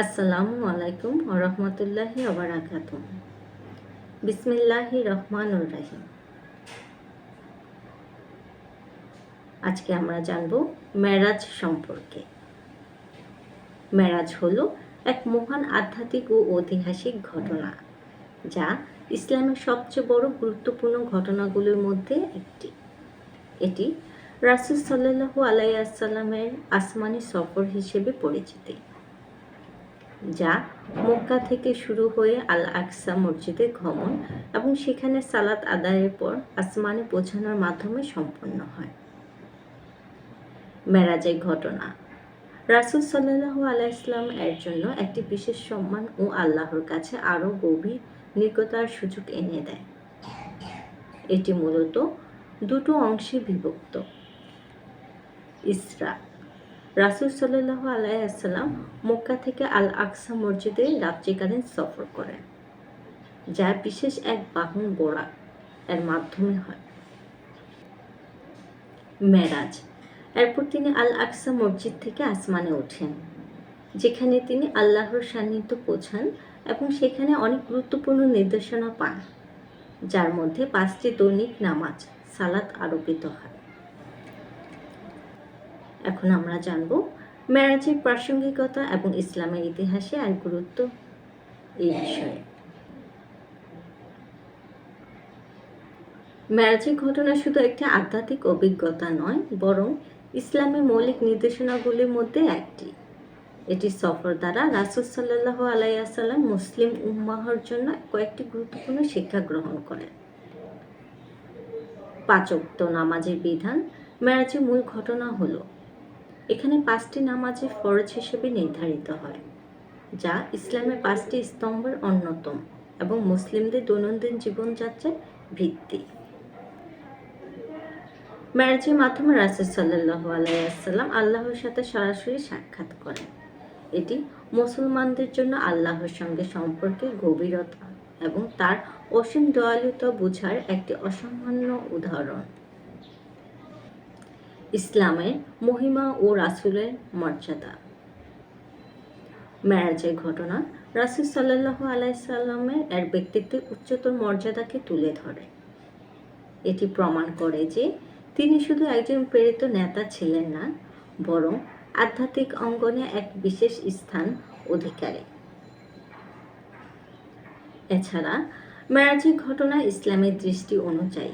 আসসালামু আলাইকুম ওয়া রাহমাতুল্লাহি ওয়া বারাকাতুহু। বিসমিল্লাহির রহমানির রহিম। আজকে আমরা জানব মেরাজ সম্পর্কে। মেরাজ হলো এক মহান আধ্যাত্মিক ও ঐতিহাসিক ঘটনা, যা ইসলামের সবচেয়ে বড় গুরুত্বপূর্ণ ঘটনাগুলোর মধ্যে একটি। এটি রাসূল সাল্লাল্লাহু আলাইহি ওয়াসাল্লামের আসমানি সফর হিসেবে পরিচিত, যা মক্কা থেকে শুরু হয়ে আল আকসা মসজিদে গমন এবং সেখানে সালাত আদায়ের পর আসমানে পৌঁছানোর মাধ্যমে সম্পন্ন হয়। মেরাজের ঘটনা রাসূল সাল্লাল্লাহু আলাইহি ওয়াসাল্লাম এর জন্য একটি বিশেষ সম্মান ও আল্লাহর কাছে আরও গভীর নিকটার সুযোগ এনে দেয়। এটি মূলত দুটো অংশে বিভক্ত। ইসরা, রাসূল সাল্লাল্লাহু আলাইহি ওয়াসাল্লাম মক্কা থেকে আল আকসা মসজিদে রাত্রিকালীন সফর করেন, যা বিশেষ এক বাহন বোরাক এর মাধ্যমে হয়। মেরাজ, এরপর তিনি আল আকসা মসজিদ থেকে আসমানে ওঠেন, যেখানে তিনি আল্লাহর সান্নিধ্য পৌঁছান এবং সেখানে অনেক গুরুত্বপূর্ণ নির্দেশনা পান, যার মধ্যে 5টি দৈনিক নামাজ সালাত আরোপিত হয়। এখন আমরা জানব মেরাজের প্রাসঙ্গিকতা এবং ইসলামের ইতিহাসে আর গুরুত্ব এই বিষয়ে। মেরাজের ঘটনা শুধু একটি আধ্যাত্মিক অভিজ্ঞতা নয়, বরং ইসলামের মৌলিক নির্দেশনাগুলির মধ্যে একটি। এটি সফর দ্বারা রাসূল সাল্লাল্লাহু আলাইহি ওয়াসাল্লাম মুসলিম উম্মাহর জন্য কয়েকটি গুরুত্বপূর্ণ শিক্ষা গ্রহণ করেন। 5 ওয়াক্ত নামাজের বিধান। মেরাজের মূল ঘটনা হলো, এখানে 5টি নামাজের ফরজ হিসেবে নির্ধারিত হয়, যা ইসলামের 5টি স্তম্ভের অন্যতম এবং মুসলিমদের দৈনন্দিন জীবনযাত্রার ভিত্তি। মেরাজের মাধ্যমে রাসূল সাল্লাল্লাহু আলাইহি ওয়াসাল্লাম আল্লাহর সাথে সরাসরি সাক্ষাৎ করেন। এটি মুসলমানদের জন্য আল্লাহর সঙ্গে সম্পর্কের গভীরতা এবং তার অসীম দয়ালুতা বোঝার একটি অসামান্য উদাহরণ। ইসলামের মহিমা ও রাসূলের মর্যাদা। মেরাজের ঘটনা রাসূল সাল্লাল্লাহু আলাইহি ওয়াসাল্লামের এর ব্যক্তিত্বের উচ্চতর মর্যাদাকে তুলে ধরে। এটি প্রমাণ করে যে তিনি শুধু একজন প্রেরিত নেতা ছিলেন না, বরং আধ্যাত্মিক অঙ্গনে এক বিশেষ স্থান অধিকারী। এছাড়া মেরাজের ঘটনা ইসলামের দৃষ্টি অনুযায়ী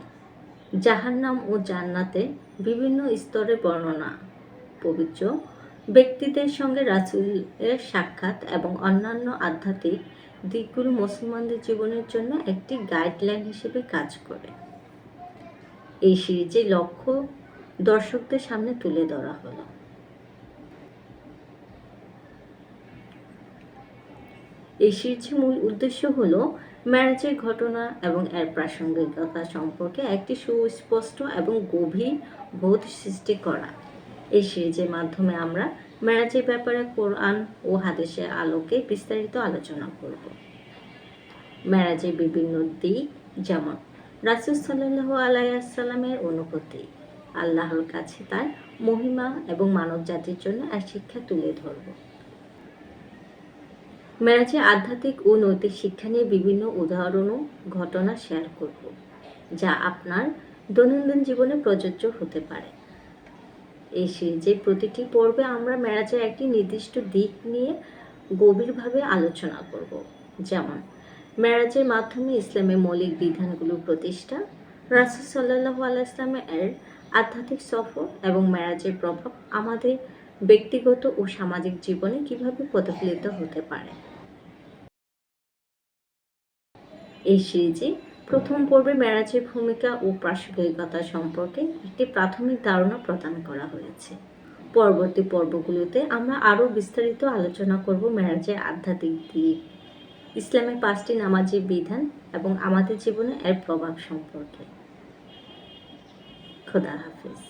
জাহান্নাম ও জান্নাতের বিভিন্ন স্তরের বর্ণনা, পবিত্র ব্যক্তিদের সঙ্গে রাসূলের সাক্ষাৎ এবং অন্যান্য আধ্যাত্মিক দিকগুলো মুসলমানদের জীবনের জন্য একটি গাইডলাইন হিসেবে কাজ করে। এই সিরিজের লক্ষ্য দর্শকদের সামনে তুলে ধরা হলো। এই সিরিজের মূল উদ্দেশ্য হলো মেরাজের ঘটনা এবং এর প্রাসঙ্গিকতা সম্পর্কে একটি সুস্পষ্ট এবং গভীর বোধ সৃষ্টি করা। এই সিরিজের মাধ্যমে আমরা মেরাজের ব্যাপারে কোরআন ও হাদিসের আলোকে বিস্তারিত আলোচনা করব। মেরাজের বিভিন্ন দিক, যেমন রাসূল সাল্লাল্লাহু আলাইহি ওয়াসাল্লামের অনুভূতি, আল্লাহর কাছে তার মহিমা এবং মানব জাতির জন্য এক শিক্ষা তুলে ধরব। মেরাজের আধ্যাত্মিক ও নৈতিক শিক্ষা নিয়ে বিভিন্ন উদাহরণ ও ঘটনা শেয়ার করব, যা আপনার দৈনন্দিন জীবনে প্রযোজ্য হতে পারে। এই সিরিজের প্রতিটি পর্বে আমরা মেরাজের একটি নির্দিষ্ট দিক নিয়ে গভীরভাবে আলোচনা করব, যেমন মেরাজের মাধ্যমে ইসলামের মৌলিক বিধানগুলো প্রতিষ্ঠা, রাসূল সাল্লাল্লাহু আলাইহি ওয়াসাল্লামের এর আধ্যাত্মিক সফর এবং মেরাজের প্রভাব আমাদের ব্যক্তিগত ও সামাজিক জীবনে কিভাবে প্রতিফলিত হতে পারে। এই সিরিজে প্রথম পর্বে মেরাজের ভূমিকা ও প্রাসঙ্গিকতা সম্পর্কে একটি প্রাথমিক ধারণা প্রদান করা হয়েছে। পরবর্তী পর্বগুলোতে আমরা আরও বিস্তারিত আলোচনা করব মেরাজের আধ্যাত্মিক দিক, ইসলামের 5টি নামাজের বিধান এবং আমাদের জীবনে এর প্রভাব সম্পর্কে। খোদা হাফেজ।